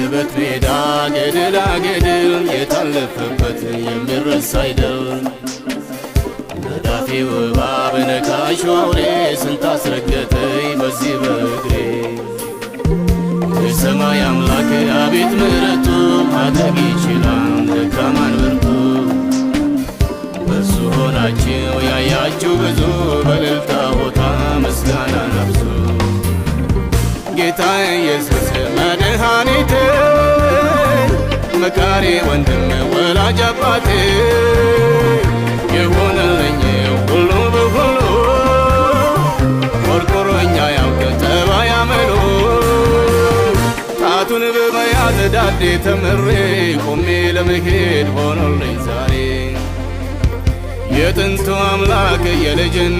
የሕይወት ሜዳ ገደላ ገደል የታለፈበት የሚረሳ አይደል። ነዳፊው እባብ ነካሹ አውሬ ስንት አስረገጠኝ በዚህ በእግሬ። የሰማይ አምላክ አቤት ምሕረቱ ማድረግ ይችላል ደካማን ብርቱ። በሱ ሆናችሁ ያያችሁ ብዙ በእልልታ ሆታ ምስጋናን አብዙ። ጌታ ኢየሱስ መድኃኒቴ መካሪ ወንድም ወላጅ አባቴ የሆነልኝ ሁሉ በሁሉ ቆርቆሮኛ ያውቅ ጠባይ አመሉ። ጣቱን በመያዝ ዳዴ ተምሬ ቆሜ ለመሄድ ሆኖልኝ ዛሬ የጥንቱ አምላክ የልጅን